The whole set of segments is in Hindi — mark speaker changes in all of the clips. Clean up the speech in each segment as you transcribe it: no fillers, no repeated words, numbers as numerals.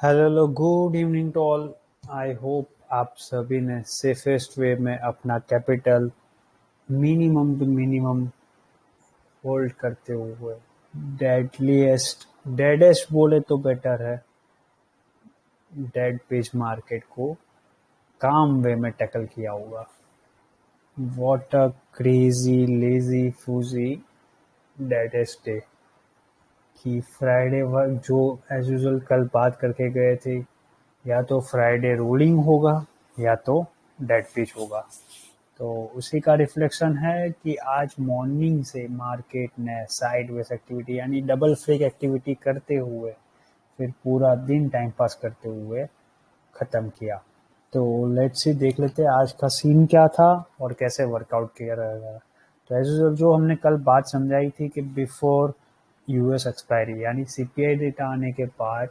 Speaker 1: Hello good evening to all. I hope आप सभी ने सेफेस्ट वे में अपना capital minimum to minimum hold करते हुए डेडेस्ट बोले तो बेटर है, डेड पेज मार्केट को काम वे में टैकल किया होगा। What a crazy lazy fuzzy deadest day कि फ्राइडे वर्क जो एज यूजुअल कल बात करके गए थे, या तो फ्राइडे रोलिंग होगा या तो डेड पिच होगा। तो उसी का रिफ्लेक्शन है कि आज मॉर्निंग से मार्केट ने साइडवेज एक्टिविटी यानी डबल फ्लिक एक्टिविटी करते हुए फिर पूरा दिन टाइम पास करते हुए ख़त्म किया। तो लेट्स सी देख लेते हैं आज का सीन क्या था और कैसे वर्कआउट किया रहेगा। तो एज यूजुअल जो हमने कल बात समझाई थी कि बिफोर यूएस एक्सपायरी यानी सीपीआई डेटा आने के बाद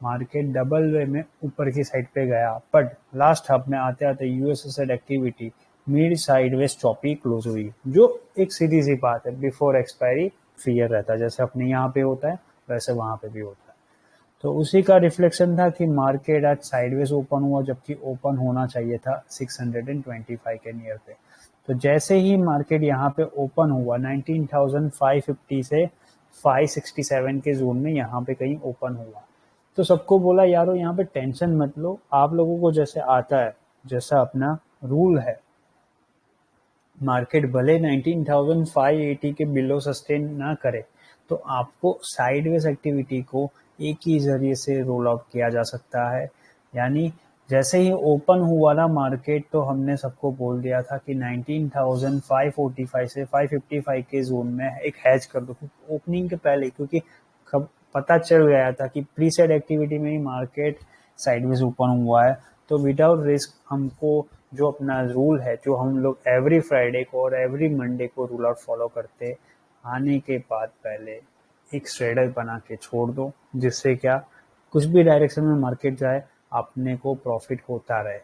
Speaker 1: मार्केट डबल वे में ऊपर की साइड पे गया, बट लास्ट हब में आते आते US asset activity mid sideways choppy close हुई, जो एक सीधी सी बात है। बिफोर एक्सपायरी फियर रहता है, जैसे अपने यहाँ पे होता है वैसे वहां पे भी होता है। तो उसी का रिफ्लेक्शन था कि मार्केट आज साइडवेज ओपन हुआ, जबकि ओपन होना चाहिए था 625 के नियर पे। तो जैसे ही मार्केट यहाँ पे ओपन हुआ 19,550 से 567 के जोन में यहाँ पे कहीं ओपन हुआ, तो सबको बोला यारो यहाँ पे टेंशन मत लो, आप लोगों को जैसे आता है, जैसा अपना रूल है, मार्केट भले 19,580 के बिलो सस्टेन ना करे तो आपको साइडवेज एक्टिविटी को एक ही जरिए से रोल आउट किया जा सकता है। यानी जैसे ही ओपन हुआ ना मार्केट, तो हमने सबको बोल दिया था कि 19,545 से 555 के जोन में एक हैज कर दो ओपनिंग के पहले, क्योंकि पता चल गया था कि प्री सेट एक्टिविटी में ही मार्केट साइडवेज ओपन हुआ है। तो विदाउट रिस्क हमको जो अपना रूल है, जो हम लोग एवरी फ्राइडे को और एवरी मंडे को रूल आउट फॉलो करते, आने के बाद पहले एक स्ट्रेडर बना के छोड़ दो, जिससे क्या कुछ भी डायरेक्शन में मार्केट जाए अपने को प्रॉफिट होता रहे।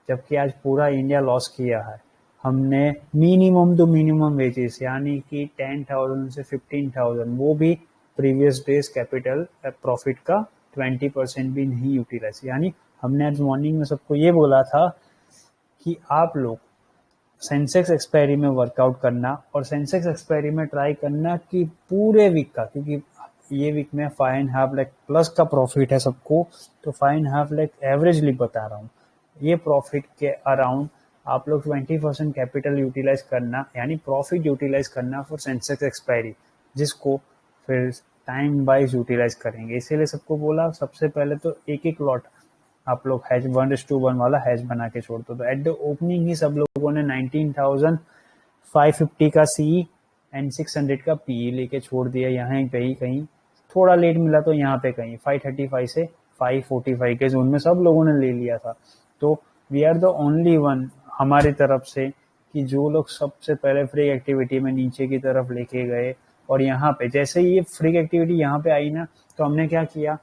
Speaker 1: जबकि आज पूरा इंडिया लॉस किया है, हमने मिनिमम टू मिनिमम वेजेस यानी कि 10,000 से 15,000, वो भी प्रीवियस डेज कैपिटल प्रॉफिट का 20% भी नहीं यूटिलाइज। यानी हमने आज मॉर्निंग में सबको ये बोला था कि आप लोग सेंसेक्स एक्सपायरी में वर्कआउट करना, और सेंसेक्स एक्सपायरी में ट्राई करना कि पूरे वीक का, क्योंकि ये वीक में 5.5 लाख प्लस का प्रॉफिट है सबको, तो 5.5 लाख एवरेजली बता रहा हूँ, ये प्रॉफिट के अराउंड आप लोग 20% कैपिटल यूटिलाइज करना, यानी प्रॉफिट यूटिलाइज करना फॉर सेंसेक्स एक्सपायरी, जिसको फिर टाइम वाइज यूटिलाइज करेंगे। इसीलिए सबको बोला सबसे पहले तो एक एक लॉट आप लोग हैज 1:1 वाला हैज बना के छोड़ दो। तो एट द ओपनिंग ही सब लोगों ने 19,550 का सी एंड 600 का पी लेके छोड़ दिया। यहाँ कहीं कहीं थोड़ा लेट मिला तो यहाँ पे कहीं 535 से 545 के जोन में सब लोगों ने ले लिया था। तो we are the only one हमारी तरफ से कि जो लोग सबसे पहले फ्री एक्टिविटी में नीचे की तरफ लेके गए, और यहाँ पे जैसे ही ये फ्री एक्टिविटी यहाँ पे आई ना, तो हमने क्या किया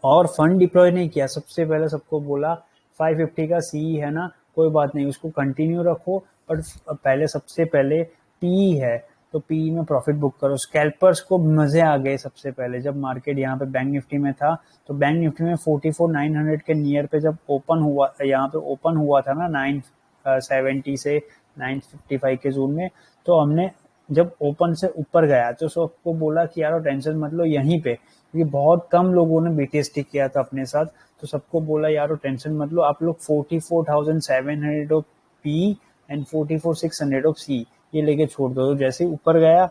Speaker 1: और फंड डिप्लॉय नहीं किया। सबसे पहले सबको बोला 550 का सी है ना, कोई बात नहीं, उसको कंटिन्यू रखो, बट पहले सबसे पहले पी है तो पी में प्रॉफिट बुक करो। स्कैल्पर्स को मजे आ गए। सबसे पहले जब मार्केट यहाँ पे बैंक निफ्टी में था, तो बैंक निफ्टी में 44,900 के नियर पे जब ओपन हुआ, यहाँ पे ओपन हुआ था ना 970 से 955 के जोन में, तो हमने जब ओपन से ऊपर गया तो सबको बोला कि यार टेंशन मत लो यहीं पे, क्योंकि बहुत कम लोगों ने बीटीएसटी किया था अपने साथ। तो सबको बोला यार टेंशन मत लो, आप लोग 44,700 ऑफ पी एंड 44,600 ऑफ सी ये लेके छोड़ दो। तो जैसे ही ऊपर गया,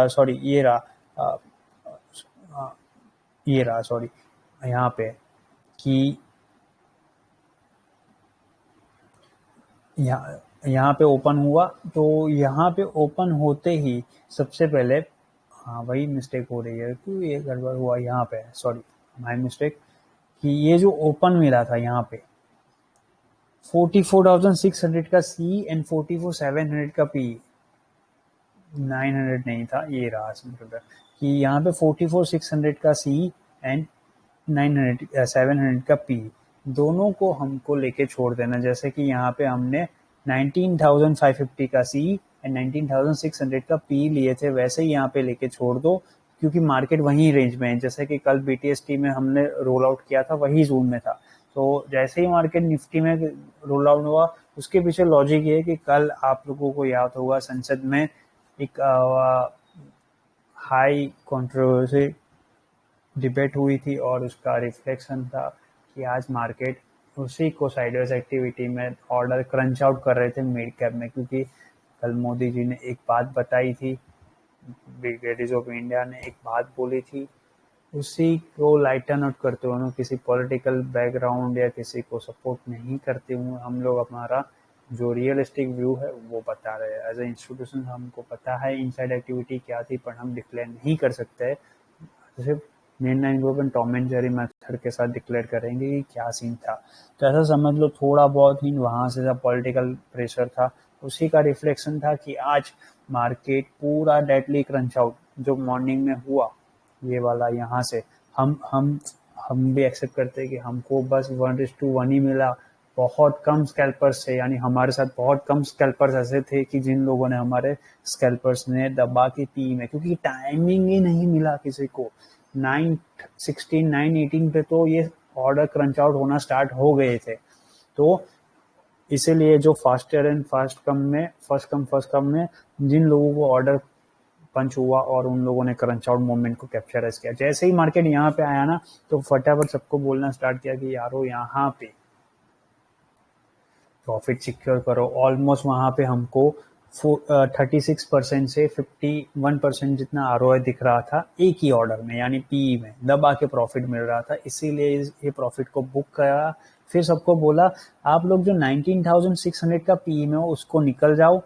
Speaker 1: सॉरी ये रहा, आ, आ, ये रहा सॉरी यहाँ पे कि यहाँ पे ओपन हुआ, तो यहाँ पे ओपन होते ही सबसे पहले, हाँ वही मिस्टेक हो रही है, क्यों ये गड़बड़ हुआ यहाँ पे, सॉरी माय मिस्टेक, कि ये जो ओपन मिला था यहाँ पे 44,600 का सी एंड 44,700 का पी, 900 नहीं था, ये रहा सिंपल कि यहाँ पे 44,600 का सी एंड 700 का पी, दोनों को हमको लेके छोड़ देना। जैसे कि यहाँ पे हमने 19,550 का सी एंड 19,600 का पी लिए थे, वैसे ही यहाँ पे लेके छोड़ दो, क्योंकि मार्केट वही रेंज में है। जैसे कि कल BTST में हमने रोल आउट किया था, वही जोन में था। तो जैसे ही मार्केट निफ्टी में रोल आउट हुआ, उसके पीछे लॉजिक ये है कि कल आप लोगों को याद होगा संसद में एक हाई कंट्रोवर्सी डिबेट हुई थी और उसका रिफ्लेक्शन था कि आज मार्केट उसी को साइडवेज एक्टिविटी में ऑर्डर क्रंच आउट कर रहे थे मिड कैप में, क्योंकि कल मोदी जी ने एक बात बताई थी, ब्रिगेडियर्स ऑफ इंडिया ने एक बात बोली थी, उसी को लाइटन आउट करते हुए, किसी पॉलिटिकल बैकग्राउंड या किसी को सपोर्ट नहीं करते हुए हम लोग हमारा जो रियलिस्टिक व्यू है वो बता रहे हैं। एज ए इंस्टीट्यूशन हमको पता है इनसाइड एक्टिविटी क्या थी, पर हम डिक्लेयर नहीं कर सकते हैं। सिर्फ main line group and Tom and Jerry method के साथ डिक्लेयर करेंगे कि क्या सीन था। तो ऐसा समझ लो थोड़ा बहुत ही वहां से जब पॉलिटिकल प्रेशर था उसी का रिफ्लेक्शन था कि आज मार्केट पूरा डेडली क्रंच आउट जो मॉर्निंग में हुआ, ये वाला यहाँ से हम भी एक्सेप्ट करते हैं कि हमको बस 1:1 ही मिला, बहुत कम स्कैल्पर्स से, यानी हमारे साथ बहुत कम स्कैल्पर्स ऐसे थे कि जिन लोगों ने हमारे स्कैल्पर्स ने दबा के पी में, क्योंकि टाइमिंग ही नहीं मिला किसी को। 9:16 9:18 पे तो ये ऑर्डर क्रंच आउट होना स्टार्ट हो गए थे। तो इसीलिए जो faster and first come first come में जिन लोगों को ऑर्डर पंच हुआ और उन लोगों ने क्रंच आउट मोमेंट को कैप्चराइज किया। जैसे ही मार्केट यहाँ पे आया ना, तो फटाफट सबको बोलना स्टार्ट किया कि यारो यहाँ पे प्रॉफिट सिक्योर करो। ऑलमोस्ट वहां पे हमको 36% से 51% जितना ROI दिख रहा था एक ही ऑर्डर में, यानी PE में दबा के प्रॉफिट मिल रहा था, इसीलिए ये प्रॉफिट को बुक करा। फिर सबको बोला आप लोग जो 19,600 का PE में हो उसको निकल जाओ,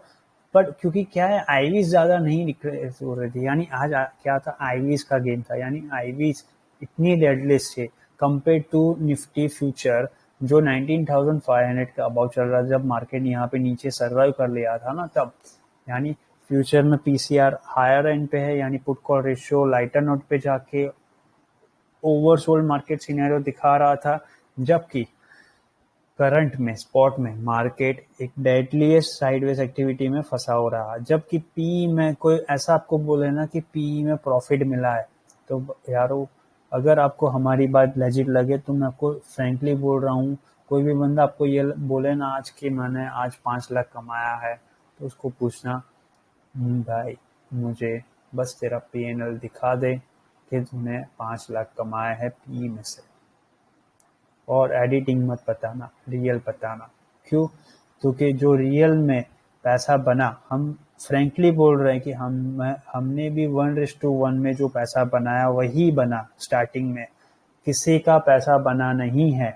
Speaker 1: पर क्योंकि क्या है आईवीज ज्यादा नहीं हो रही थी, यानी आज क्या था आईवीज का गेम था, यानी आईवीज इतनी डेडलिस्ट थे कंपेयर टू निफ्टी फ्यूचर जो 19,500 का अबाउ चल रहा था जब मार्केट यहाँ पे नीचे सर्वाइव कर लिया था ना तब। यानी फ्यूचर में PCR हायर एंड पे है, यानी put call ratio lighter note पे जाके ओवरसोल्ड मार्केट सिनेरियो दिखा रहा था, जबकि करंट में स्पॉट में मार्केट एक डेडलीस्ट साइडवेज एक्टिविटी में फंसा हो रहा है। जबकि PE में कोई ऐसा आपको बोले ना कि PE में प्रॉफिट मिला है, तो यारो अगर आपको हमारी बात लेजिट लगे तो मैं आपको फ्रेंकली बोल रहा हूँ, कोई भी बंदा आपको ये बोले ना आज कि मैंने आज 5 लाख कमाया है, तो उसको पूछना भाई मुझे बस तेरा PNL दिखा दे कि तूने 5 लाख कमाया है PE में से, और एडिटिंग मत बताना, रियल बताना। क्यों? क्योंकि जो रियल में पैसा बना, हम फ्रेंकली बोल रहे हैं कि हमने भी 1:1 में जो पैसा बनाया वही बना स्टार्टिंग में, किसी का पैसा बना नहीं है,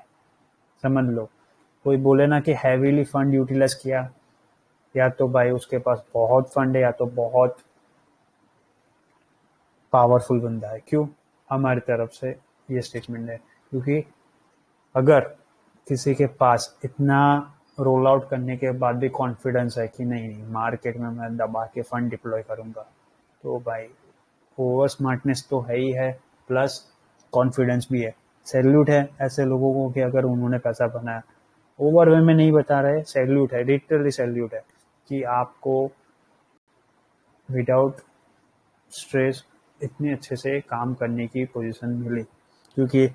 Speaker 1: समझ लो। कोई बोले ना कि हैवीली फंड यूटिलाइज किया, या तो भाई उसके पास बहुत फंड है या तो बहुत पावरफुल बंदा है। क्यों? हमारी तरफ से ये स्टेटमेंट है, क्योंकि अगर किसी के पास इतना रोल आउट करने के बाद भी कॉन्फिडेंस है कि नहीं मार्केट में मैं दबा के फंड डिप्लॉय करूंगा, तो भाई ओवर स्मार्टनेस तो है ही है, प्लस कॉन्फिडेंस भी है। सैल्यूट है ऐसे लोगों को कि अगर उन्होंने पैसा बनाया, ओवर वे में नहीं बता रहे, सैल्यूट है, लिटरली सैल्यूट है कि आपको विदाउट स्ट्रेस इतने अच्छे से काम करने की पोजीशन मिली, क्योंकि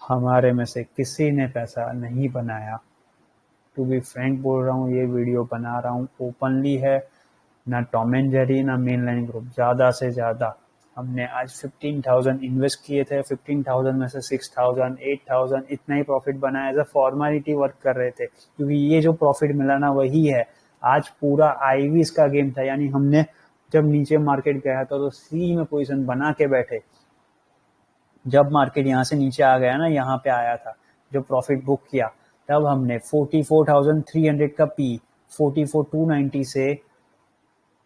Speaker 1: हमारे में से किसी ने पैसा नहीं बनाया। टू बी फ्रैंक बोल रहा हूँ, ये वीडियो बना रहा हूँ ओपनली है, ना टॉम एंड जेरी ना मेन लाइन ग्रुप। ज़्यादा से ज़्यादा हमने आज 15,000 इन्वेस्ट किए थे, 15,000 में से 6,000 8,000 इतना ही प्रॉफिट बनाया, एज अ फॉर्मेलिटी वर्क कर रहे थे, क्योंकि ये जो प्रॉफिट मिला ना वही है। आज पूरा आईवीज का गेम था, यानी हमने जब नीचे मार्केट गया था तो सी में पोजीशन बना के बैठे। जब मार्केट यहाँ से नीचे आ गया ना, यहाँ पे आया था, जो प्रॉफिट बुक किया, तब हमने 44,300 का पी 44,290 से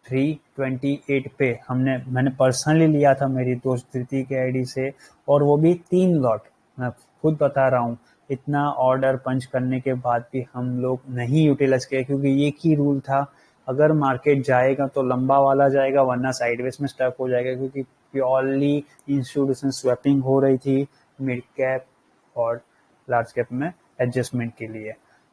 Speaker 1: 328 पे मैंने पर्सनली लिया था मेरी दोस्त धृति के आईडी से, और वो भी 3 लॉट। मैं खुद बता रहा हूँ, इतना ऑर्डर पंच करने के बाद भी हम लोग नहीं यूटिलाइज किए, क्योंकि एक ही रूल था, अगर मार्केट जाएगा तो लंबा वाला जाएगा, वरना साइडवेज में स्टक हो जाएगा, क्योंकि प्योरली इंस्टीट्यूशन स्वैपिंग हो रही थी मिड कैप और लार्ज कैप में एडजस्टमेंट के लिए।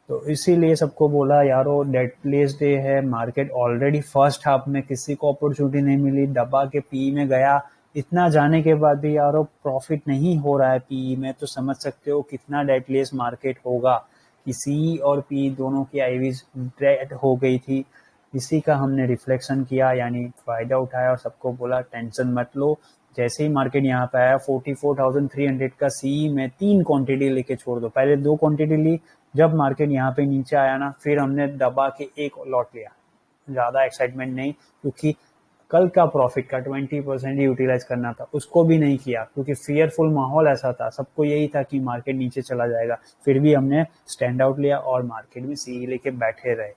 Speaker 1: तो इसीलिए सबको बोला यारो डेडलीस्ट डे है, मार्केट ऑलरेडी फर्स्ट हाफ में किसी को अपॉर्चुनिटी नहीं मिली, दबा के पी में गया, इतना जाने के बाद भी यार प्रॉफिट नहीं हो रहा है पीई में, तो समझ सकते हो कितना डेडलीस्ट मार्केट होगा कि सी और पी दोनों की आईवीज डेड हो गई थी। इसी का हमने रिफ्लेक्शन किया, यानी फायदा उठाया और सबको बोला टेंशन मत लो। जैसे ही मार्केट यहाँ पे आया 44,300 का सी में 3 क्वांटिटी लेके छोड़ दो, पहले 2 क्वांटिटी ली, जब मार्केट यहाँ पे नीचे आया ना फिर हमने दबा के एक लॉट लिया। ज्यादा एक्साइटमेंट नहीं, क्योंकि कल का प्रॉफिट का 20% यूटिलाइज करना था, उसको भी नहीं किया क्योंकि फियरफुल माहौल ऐसा था, सबको यही था कि मार्केट नीचे चला जाएगा। फिर भी हमने स्टैंड आउट लिया और मार्केट में सी लेके बैठे रहे।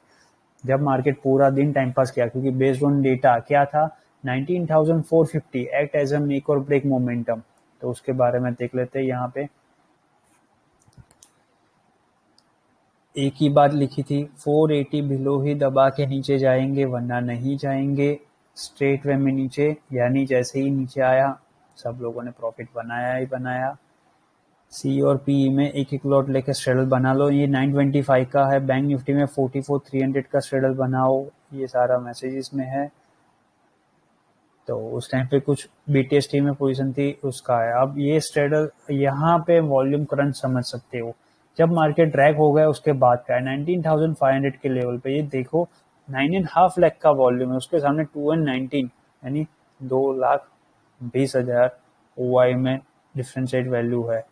Speaker 1: जब मार्केट पूरा दिन टाइम पास किया, क्योंकि बेस्ड ऑन डेटा क्या था 19,450 एक्ट एज अ मेक और ब्रेक मोमेंटम, तो उसके बारे में देख लेते हैं। यहाँ पे एक ही बात लिखी थी, 480 बिलो ही दबा के नीचे जाएंगे वरना नहीं जाएंगे स्ट्रेट वे में नीचे। यानी जैसे ही नीचे आया सब लोगों ने प्रॉफिट बनाया ही बनाया। सी और पी में एक एक लॉट लेके स्ट्रेडल बना लो। ये 925 का है। बैंक निफ्टी में 44,300 का स्ट्रेडल बनाओ। ये सारा मैसेज इसमें है। तो उस टाइम पे कुछ बीटीएसटी में पोजीशन थी उसका है। अब ये स्ट्रेडल यहाँ पे वॉल्यूम करंट समझ सकते हो, जब मार्केट ड्रैग हो गया उसके बाद का है 19,500 के लेवल पे। ये देखो 9.5 लाख का वॉल्यूम है, उसके सामने 219 यानी 2,20,000 ओआई में डिफरेंशिएट वैल्यू है।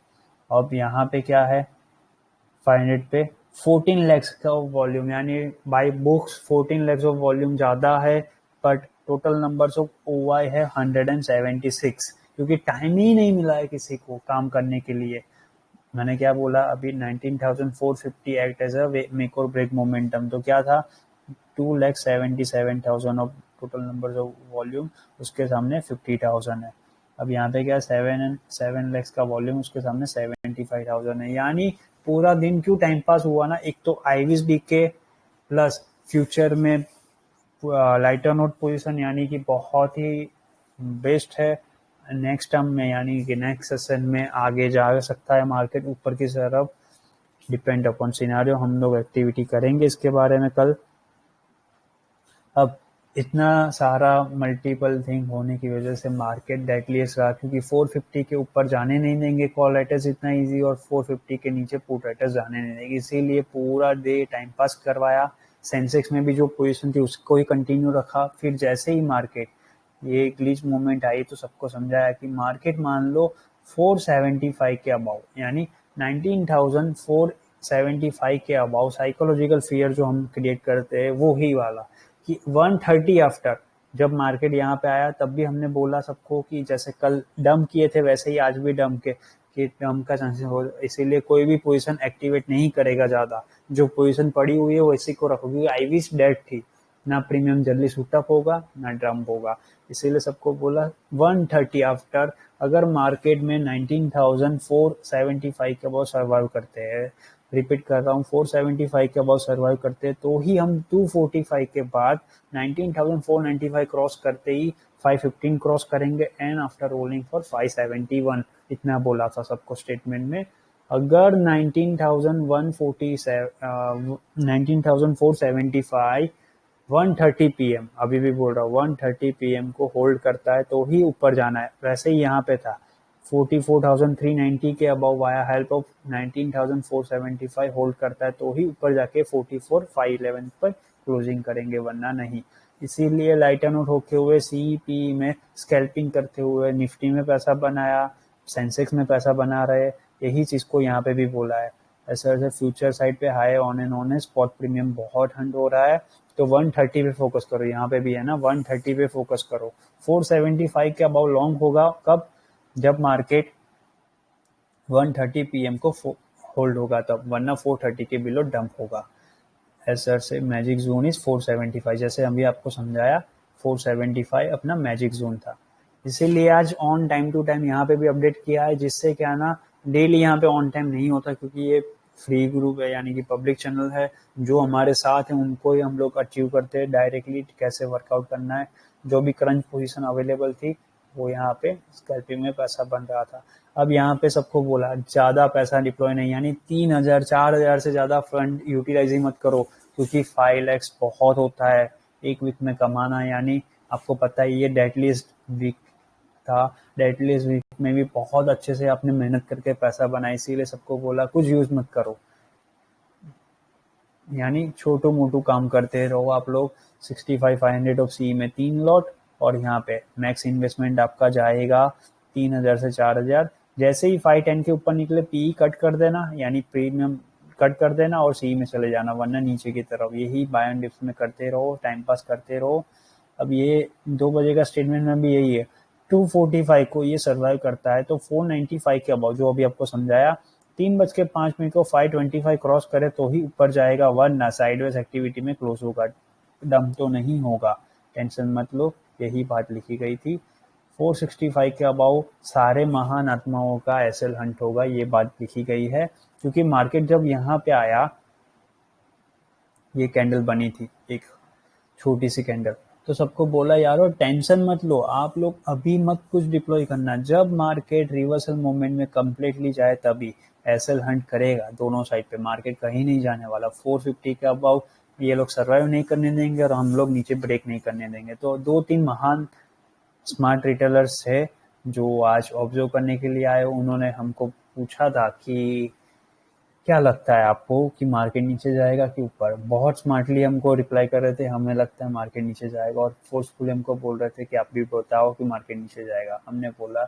Speaker 1: अब यहाँ पे क्या है 500 पे 14 लैक्स का वॉल्यूम, यानी buy books 14 lakhs of volume ज्यादा है, but total numbers of OI है 176, क्योंकि टाइम ही नहीं मिला है किसी को काम करने के लिए। मैंने क्या बोला अभी 19,450 एक्ट एज अ मेक और ब्रेक मोमेंटम, तो क्या था 2,77,000 of total numbers of volume, उसके सामने 50,000 है। अब यहाँ पे क्या 7 लैक्स का वॉल्यूम, उसके सामने 75,000 है। यानी पूरा दिन क्यों टाइम पास हुआ ना, एक तो आईवीज बीके प्लस फ्यूचर में लाइटर नोट पोजीशन, यानी कि बहुत ही बेस्ट है। नेक्स्ट टर्म में यानी कि नेक्स्ट सेशन में आगे जा सकता है मार्केट ऊपर की तरफ, डिपेंड अपॉन सिनेरियो। हम लोग एक्टिविटी करेंगे इसके बारे में कल। अब इतना सारा मल्टीपल थिंग होने की वजह से मार्केट डेडलीस्ट रहा, क्योंकि 450 के ऊपर जाने नहीं देंगे कॉल राइटर्स इतना इजी, और 450 के नीचे पुट राइटर्स जाने नहीं देंगे, इसीलिए पूरा डे टाइम पास करवाया। सेंसेक्स में भी जो पोजीशन थी उसको ही कंटिन्यू रखा। फिर जैसे ही मार्केट ये ग्लिच मूवमेंट आई तो सबको समझाया कि मार्केट मान लो 475 के अबाउ, यानी 19,475 के अबाउ साइकोलॉजिकल फियर जो हम क्रिएट करते हैं वो ही वाला कि 130 आफ्टर जब मार्केट यहाँ पे आया, तब भी हमने बोला सबको कि जैसे कल डंप किए थे वैसे ही आज भी डंप के कि डंप का चांसेस हो, इसीलिए कोई भी पोजीशन एक्टिवेट नहीं करेगा ज्यादा। जो पोजीशन पड़ी हुई है वैसी को रखो, क्योंकि आईवीज डेड थी, ना प्रीमियम जल्दी शूटअप होगा ना डंप होगा। इसीलिए सबको बोला 130 आफ्टर, अगर मार्केट में 19,475 के अबाउ सर्वाइव करते हैं, रिपीट कर रहा हूँ 475 के अबाउ सर्वाइव करते हैं, तो ही हम 245 के बाद 19,495 क्रॉस करते ही 515 क्रॉस करेंगे एंड आफ्टर रोलिंग फॉर 571। इतना बोला था सबको स्टेटमेंट में। अगर 19,475 1:30 PM, अभी भी बोल रहा हूँ 1:30 PM को होल्ड करता है तो ही ऊपर जाना है। वैसे ही यहाँ पे था 44,390 के above via help of 19,475 hold करता है तो ही ऊपर जाके 44,511 पर क्लोजिंग करेंगे, वरना नहीं। इसीलिए लाइटर नोट होते हुए सीपी में स्कैल्पिंग करते हुए निफ्टी में पैसा बनाया, सेंसेक्स में पैसा बना रहे, यही चीज को यहाँ पे भी बोला है। ऐसे ऐसे फ्यूचर साइड पे हाई ऑन एंड ऑन है, स्पॉट प्रीमियम बहुत हंड हो रहा है, तो 130 पे फोकस करो। यहाँ पे भी है ना 130 पे फोकस करो। 475 के अबाउ लॉन्ग होगा कब, जब मार्केट 1:30 PM को होल्ड होगा तब, वरना 4:30 के बिलो डंप होगा। ऐसे से मैजिक जोन इज 475, जैसे अभी आपको समझाया 475 अपना मैजिक जोन था। इसीलिए आज ऑन टाइम टू टाइम यहाँ पे भी अपडेट किया है, जिससे क्या ना डेली यहाँ पे ऑन टाइम नहीं होता, क्योंकि ये फ्री ग्रुप है यानी कि पब्लिक चैनल है। जो हमारे साथ है उनको ही हम लोग अचीव करते हैं डायरेक्टली कैसे वर्कआउट करना है। जो भी करंट पोजीशन अवेलेबल थी वो यहाँ पे स्कैल्पिंग में पैसा बन रहा था। अब यहाँ पे सबको बोला ज्यादा पैसा डिप्लॉय नहीं, यानी 3,000 4,000 से ज्यादा फंड यूटिलाइज ही मत करो, क्योंकि 5 lakhs बहुत होता है एक वीक में कमाना। यानी आपको पता ही ये डेडलीस्ट वीक था, डेटलेस वीक में भी बहुत अच्छे से आपने मेहनत करके पैसा बनाया, इसीलिए सबको बोला कुछ यूज मत करो, यानी छोटू मोटू काम करते रहो आप लोग। 65,500 ऑफ सी में 3 लॉट, और यहाँ पे मैक्स इन्वेस्टमेंट आपका जाएगा 3,000 से 4,000। जैसे ही 510 के ऊपर निकले पी कट कर देना, यानी प्रीमियम कट कर देना और सी में चले जाना, वरना नीचे की तरफ। यही बाय एंड डिप्स में करते रहो, टाइम पास करते रहो। अब ये 2 बजे का स्टेटमेंट में भी यही है, 245 को ये सर्वाइव करता है तो 495 के अबाउ, जो अभी आपको समझाया, 3:05 को 525 क्रॉस करे तो ही ऊपर जाएगा, वरना साइडवेज एक्टिविटी में क्लोज होगा, डम तो नहीं होगा, टेंशन मत लो। यही बात लिखी गई थी। 465 के अबाउ सारे महान आत्माओं का एसएल हंट होगा, ये बात लिखी गई है। क्योंकि मार्केट जब यहाँ पे आया, ये कैंडल बनी थी एक छोटी सी कैंडल, तो सबको बोला यारो टेंशन मत लो, आप लोग अभी मत कुछ डिप्लॉय करना, जब मार्केट रिवर्सल मूवमेंट में कंप्लीटली जाए तभी एसएल हंट करेगा दोनों साइड पे, मार्केट कहीं नहीं जाने वाला। 450 के अबाउ ये लोग सर्वाइव नहीं करने देंगे और हम लोग नीचे ब्रेक नहीं करने देंगे। तो 2-3 महान स्मार्ट रिटेलर्स है जो आज ऑब्जर्व करने के लिए आए, उन्होंने हमको पूछा था कि क्या लगता है आपको कि मार्केट नीचे जाएगा कि ऊपर। बहुत स्मार्टली हमको रिप्लाई कर रहे थे, हमें लगता है मार्केट नीचे जाएगा, और फोर्सफुली हमको बोल रहे थे कि आप भी बताओ कि मार्केट नीचे जाएगा। हमने बोला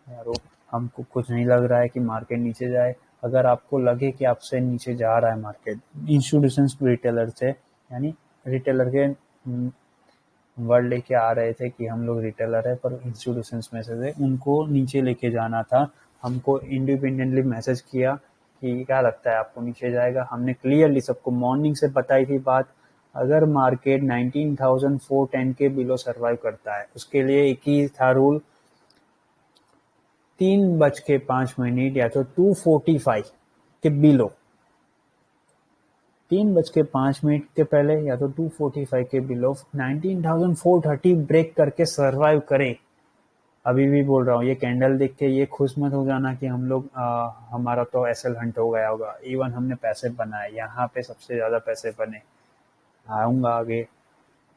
Speaker 1: यारो हमको कुछ नहीं लग रहा है कि मार्केट नीचे जाए, अगर आपको लगे कि आपसे नीचे जा रहा है मार्केट, इंस्टीट्यूशंस रिटेलर से, यानी रिटेलर के वर्ड लेके आ रहे थे कि हम लोग रिटेलर है पर इंस्टीट्यूशंस में से थे, उनको नीचे लेके जाना था। हमको इंडिपेंडेंटली मैसेज किया कि क्या लगता है आपको नीचे जाएगा। हमने क्लियरली सबको मॉर्निंग से बताई थी बात, अगर मार्केट 19,410 के बिलो सर्वाइव करता है, उसके लिए एक ही था रूल, 3:05 या तो 245 के बिलो, 3:05 के पहले या तो 245 के बिलो 19,430 ब्रेक करके सर्वाइव करे। अभी भी बोल रहा हूँ, ये कैंडल देख के ये खुश मत हो जाना कि हम लोग हमारा तो एसएल हंट हो गया होगा। इवन हमने पैसे बनाए, यहाँ पे सबसे ज्यादा पैसे बने। आऊंगा आगे,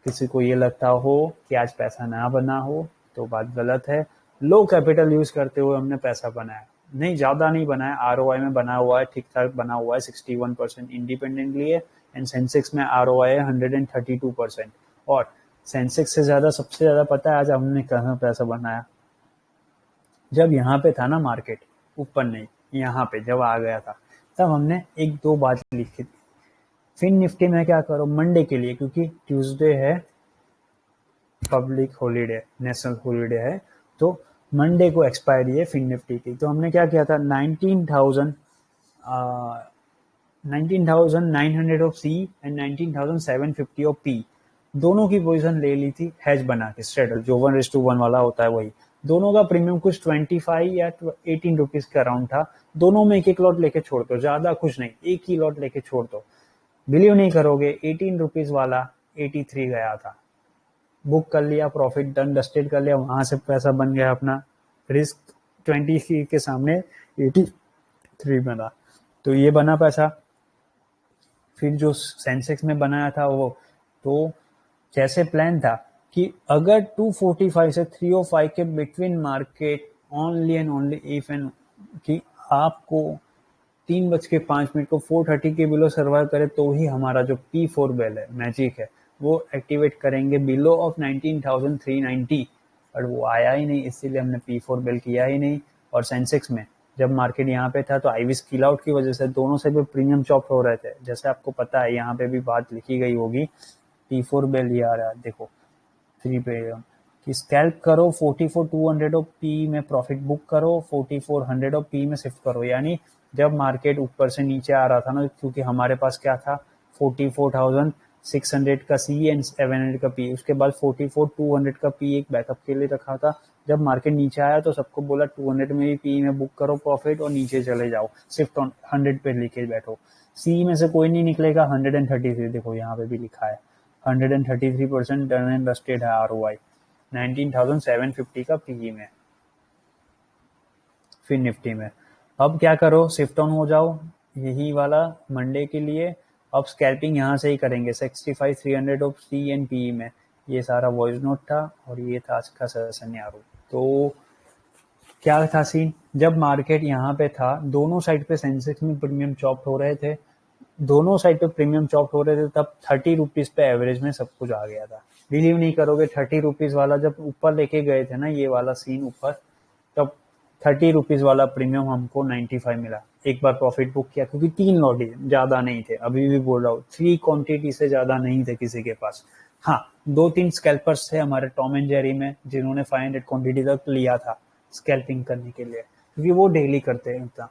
Speaker 1: किसी को ये लगता हो कि आज पैसा ना बना हो तो बात गलत है। लो कैपिटल यूज करते हुए हमने पैसा बनाया, नहीं ज्यादा नहीं बनाया, आरओआई में बना हुआ है, ठीक ठाक बना हुआ है, 61% इंडिपेंडेंटली है। एंड सेंसेक्स में आरओआई है 132%। और सेंसेक्स से ज्यादा, सबसे ज्यादा पता है आज हमने कहाँ पैसा बनाया, जब यहाँ पे था ना मार्केट, ऊपर नहीं, यहाँ पे जब आ गया था तब हमने 1-2 बात लिखी थी। फिन निफ्टी में क्या करो मंडे के लिए, क्योंकि ट्यूसडे है पब्लिक हॉलीडे, नेशनल हॉलीडे है, तो मंडे को एक्सपायरी है फिन निफ्टी की। तो हमने क्या किया था, 19,900 of C and 19,750 of P, दोनों की पोजीशन ले ली थी हेज बना के, स्ट्रेडल जो 1:1 वाला होता है वही। दोनों का प्रीमियम कुछ 25 या 18 रुपीज का अराउंड था। दोनों में एक एक लॉट लेके छोड़ दो, ज्यादा कुछ नहीं, एक ही लॉट लेके छोड़ दो। बिलीव नहीं करोगे, 18 रुपीज वाला 83 गया था, बुक कर लिया, प्रॉफिट डन डस्टेड कर लिया, वहां से पैसा बन गया अपना। रिस्क 20 के सामने 83 बना, तो ये बना पैसा। फिर जो सेंसेक्स में बनाया था वो, तो जैसे प्लान था कि अगर 245 से 305 के between market only and only if and कि आपको 3:05 को 430 के बिलो सर्वाइव करे तो ही हमारा जो P4 बेल है, मैजिक है, वो एक्टिवेट करेंगे बिलो ऑफ 19,390, और वो आया ही नहीं, इसीलिए हमने P4 बेल किया ही नहीं। और सेंसेक्स में जब मार्केट यहाँ पे था तो आईवी स्किल आउट की वजह से दोनों से भी प्रीमियम चॉप हो रहे थे, जैसे आपको पता है यहाँ पे भी बात लिखी गई होगी। P4 बेल ये आ रहा है देखो 3 पे कि स्कैल्प करो, 44,200 ऑफ पी में प्रॉफिट बुक करो, 4400 ऑफ पी में शिफ्ट करो। यानी जब मार्केट ऊपर से नीचे आ रहा था ना, क्योंकि हमारे पास क्या था 44,600 का सी एंड 700 का पी, उसके बाद 44,200 का पी एक बैकअप के लिए रखा था। जब मार्केट नीचे आया तो सबको बोला 200 में भी पी में बुक करो प्रॉफिट और नीचे चले जाओ, शिफ्ट ऑन 100 पे लेके बैठो। सी में से कोई नहीं निकलेगा, 133 देखो यहाँ पे भी लिखा है, 133% डन एंड डस्टेड है आरओआई, 19,750 का पीई में फिर निफ्टी में। अब क्या करो, शिफ्ट ऑन हो जाओ यही वाला मंडे के लिए। अब स्कैल्पिंग यहाँ से ही करेंगे 65,300 ऑफ सी एंड पीई में। ये सारा वॉइस नोट था और ये था आज का सेशन यारो। तो क्या था सीन, जब मार्केट यहाँ पे था दोनों साइड पे सेंसेक्स में प्रीमियम चॉप हो रहे थे, दोनों साइड पे प्रीमियम चॉप हो रहे थे, तब 30 रुपीज पे एवरेज में सब कुछ आ गया था। बिलीव नहीं करोगे, 30 रुपीज वाला जब ऊपर लेके गए थे ना, ये वाला सीन ऊपर, तब 30 रुपीज वाला प्रीमियम हमको 95 मिला। एक बार प्रॉफिट बुक किया, क्योंकि 3 लॉट ही ज्यादा नहीं थे, अभी भी बोल रहा हूँ 3 क्वांटिटी से ज्यादा नहीं थे किसी के पास। हाँ, 2-3 स्कैल्पर्स थे हमारे टॉम एंड जेरी में, जिन्होंने 500 क्वांटिटी तक लिया था स्कैल्पिंग करने के लिए, क्योंकि वो डेली करते हैं इतना।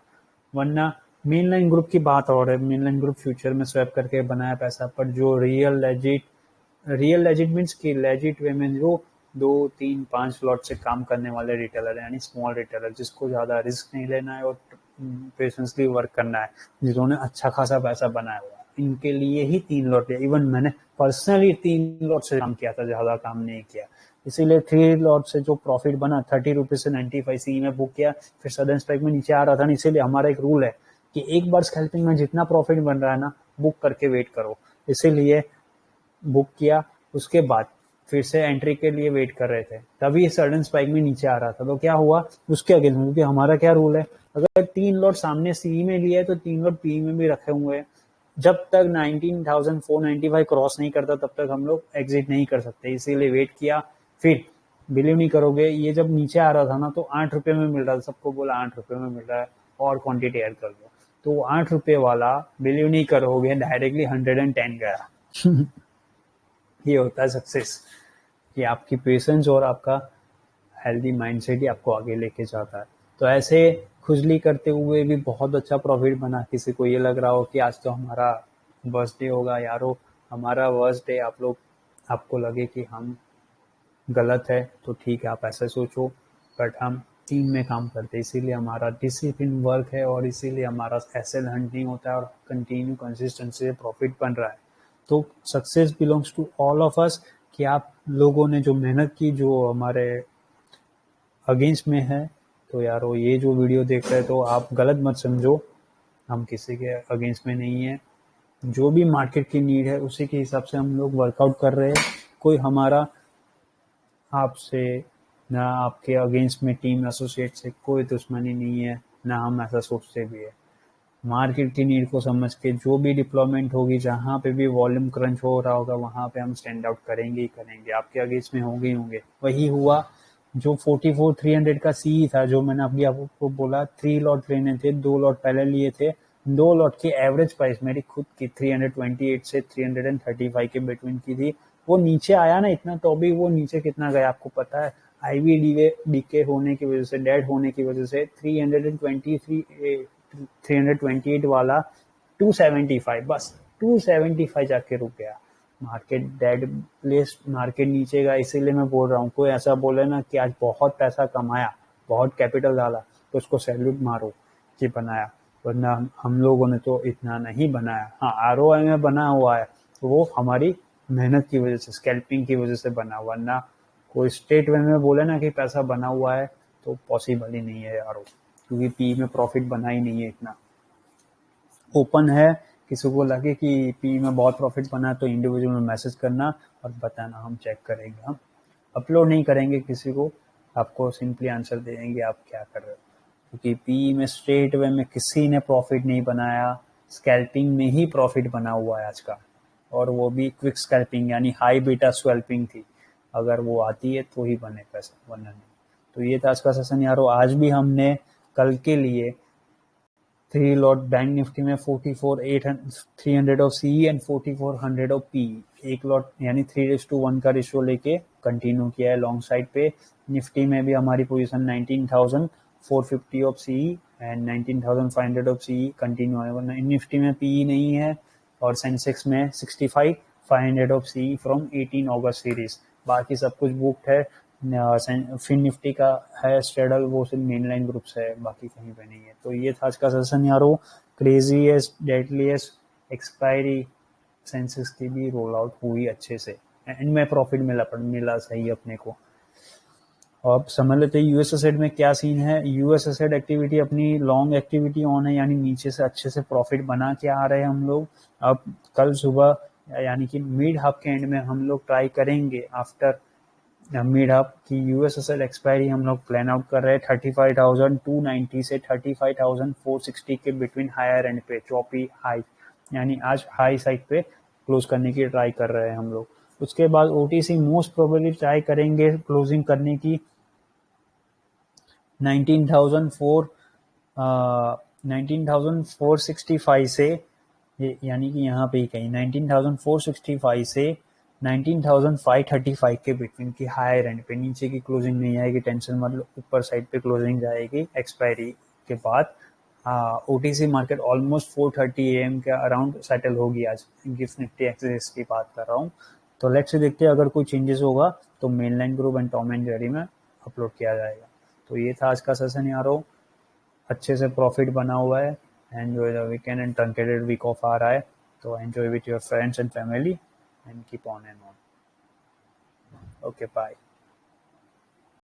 Speaker 1: वरना मेन लाइन ग्रुप की बात और है, मेन लाइन ग्रुप फ्यूचर में स्वैप करके बनाया पैसा, पर जो रियल लेजिट मीन्स की लेजिट वे में जो 2-3-5 लॉट से काम करने वाले रिटेलर, यानी स्मॉल रिटेलर, जिसको ज्यादा रिस्क नहीं लेना है और पेशेंसली वर्क करना है, जिन्होंने अच्छा खासा पैसा बनाया हुआ है, इनके लिए ही 3 लॉट लिया। इवन मैंने पर्सनली 3 लॉट से काम किया था, ज्यादा काम नहीं किया। इसीलिए 3 लॉट से जो प्रॉफिट बना 30 रुपीज से 95 सी में बुक किया। फिर सडन स्पाइक में नीचे आ रहा था ना, इसीलिए हमारा एक रूल है कि एक बार स्कैल्पिंग में जितना प्रॉफिट बन रहा है ना, बुक करके वेट करो। इसीलिए बुक किया, उसके बाद फिर से एंट्री के लिए वेट कर रहे थे, तभी सडन स्पाइक में नीचे आ रहा था। तो क्या हुआ उसके अगेंस्ट, क्योंकि हमारा क्या रूल है, अगर 3 लॉट सामने सी में लिया है तो 3 लॉट पी में भी रखे हुए हैं। जब तक 19,495 क्रॉस नहीं करता तब तक हम लोग एग्जिट नहीं कर सकते, इसीलिए वेट किया। फिर बिलीव नहीं करोगे, ये जब नीचे आ रहा था ना, तो 8 रुपए में मिल रहा था, सबको बोला 8 रुपए में मिल रहा है और क्वांटिटी ऐड कर दो। तो 8 रुपए वाला बिलीव नहीं करोगे डायरेक्टली 110 गया। ये होता है सक्सेस, कि आपकी पेशेंस और आपका हेल्दी माइंडसेट ही आपको आगे लेके जाता है। तो ऐसे खुजली करते हुए भी बहुत अच्छा प्रॉफिट बना। किसी को ये लग रहा हो कि आज तो हमारा वर्स्ट डे होगा, यारो हमारा वर्स्ट डे, आप लोग आपको लगे कि हम गलत है तो ठीक है, आप ऐसे सोचो, बट हम टीम में काम करते हैं, इसीलिए हमारा डिसिप्लिन वर्क है और इसीलिए हमारा एसेल हंट नहीं होता है और कंटिन्यू कंसिस्टेंसी से प्रॉफिट बन रहा है। तो success belongs to all of us, कि आप लोगों ने जो मेहनत की, जो हमारे अगेंस्ट में है। तो यारो ये जो वीडियो देख रहे हैं तो आप गलत मत समझो, हम किसी के अगेंस्ट में नहीं है। जो भी मार्केट की नीड है उसी के हिसाब से हम लोग वर्कआउट कर रहे हैं। कोई हमारा आपसे ना आपके अगेंस्ट में टीम एसोसिएट से कोई दुश्मनी नहीं है, ना हम ऐसा सोचते भी है। मार्केट की नीड को समझ के जो भी डिप्लॉयमेंट होगी, जहाँ पे भी वॉल्यूम क्रंच हो रहा होगा, वहाँ पे हम स्टैंड आउट करेंगे ही करेंगे, आपके अगेंस्ट में होंगे ही होंगे। वही हुआ जो 44,300 का सी था, जो मैंने अभी आपको बोला 3 लॉट लेने थे, 2 लॉट पहले लिए थे, 2 लॉट की एवरेज प्राइस मेरी खुद की 328 से 335 के बिटवीन की थी। वो नीचे आया ना इतना, तो अभी वो नीचे कितना गया आपको पता है? आईवी डीके होने की वजह से, डेड होने की वजह से 328 वाला 275, बस 275 जाके रुक गया। मार्केट डेड प्लेस, मार्केट नीचे गया। इसीलिए मैं बोल रहा हूँ, कोई ऐसा बोले ना कि आज बहुत पैसा कमाया, बहुत कैपिटल डाला, तो उसको सैल्यूट मारो कि बनाया, वरना हम लोगों ने तो इतना नहीं बनाया। हाँ, आरओआई में बना हुआ है, तो वो हमारी मेहनत की वजह से, स्कैल्पिंग की वजह से बना, वरना कोई स्टेट वे में बोले ना कि पैसा बना हुआ है तो पॉसिबल ही नहीं है यारो, क्योंकि पी में प्रॉफिट बना ही नहीं है इतना। ओपन है, किसी को लगे कि पी में बहुत प्रॉफिट बना तो इंडिविजुअल में मैसेज करना और बताना, हम चेक करेंगे। हम अपलोड नहीं करेंगे किसी को, आपको सिंपली आंसर दे देंगे आप क्या कर रहे हो, क्योंकि पी में स्ट्रेट वे में किसी ने प्रॉफिट नहीं बनाया, स्कैल्पिंग में ही प्रॉफिट बना हुआ है आज का, और वो भी क्विक स्कैल्पिंग, यानी हाई बीटा स्कैल्पिंग थी। अगर वो आती है तो ही बने पैसा, वरना नहीं। तो ये था आज का सेशन यारो। आज भी हमने कल के लिए 3 लॉट बैंक निफ्टी में 44,300 of C and 4400 of P, एक लॉट यानी 3:1 का रेशियो लेके कंटिन्यू किया है लॉन्ग साइड पे। निफ्टी में भी हमारी position 19,450 of C and 19,500 of C continue है, वरना निफ्टी में पी नहीं है। और सेंसेक्स में 65,500 ऑफ सी फ्रॉम 18 अगस्त सीरीज। बाकी सब कुछ बुकड है। फिन निफ्टी का है स्ट्रेडल, वो सिर्फ मेन लाइन ग्रुप से है, बाकी कहीं पे नहीं है। तो ये था आज का सेशन यारो। क्रेजीएस्ट डेडलीस्ट एक्सपायरी सेंसेस की भी रोल आउट हुई अच्छे से, एंड में प्रॉफिट मिला सही अपने को। अब समझ लेते हैं यूएस एसेट में क्या सीन है। यूएस एसेट एक्टिविटी अपनी लॉन्ग एक्टिविटी ऑन है, यानी नीचे से अच्छे से प्रॉफिट बना के आ रहे हैं हम लोग। अब कल सुबह यानी कि मिड हाफ के एंड में हम लोग ट्राई करेंगे आफ्टर मिड अप की यूएसएसएल एक्सपायरी हम लोग प्लान आउट कर रहे हैं 35,290 से 35,460 के बिटवीन हायर एंड पे, चौपी हाई, यानी आज हाई साइड पे क्लोज करने की ट्राई कर रहे हैं हम लोग। उसके बाद ओटीसी मोस्ट प्रोबेबली ट्राई करेंगे क्लोजिंग करने की 19,465 से, यानी कि यहाँ पे ही कहीं 19,465 से 19,535 के बिटवीन की हायर एंड पे, नीचे की क्लोजिंग नहीं आएगी, टेंशन मतलब ऊपर साइड पे क्लोजिंग जाएगी एक्सपायरी के बाद। ओटीसी मार्केट ऑलमोस्ट 4:30 AM के अराउंड सेटल होगी आज, गिफ्ट निफ्टी एक्सेस की बात कर रहा हूँ। तो लेट्स से देखते हैं, अगर कोई चेंजेस होगा तो mainline group and Tom and Jerry में अपलोड किया जाएगा। तो ये था आज का सेशन यारो, अच्छे से प्रॉफिट बना हुआ है, enjoy the weekend and truncated week off आ रहा है, तो enjoy with your friends and family and keep on and on. Okay bye.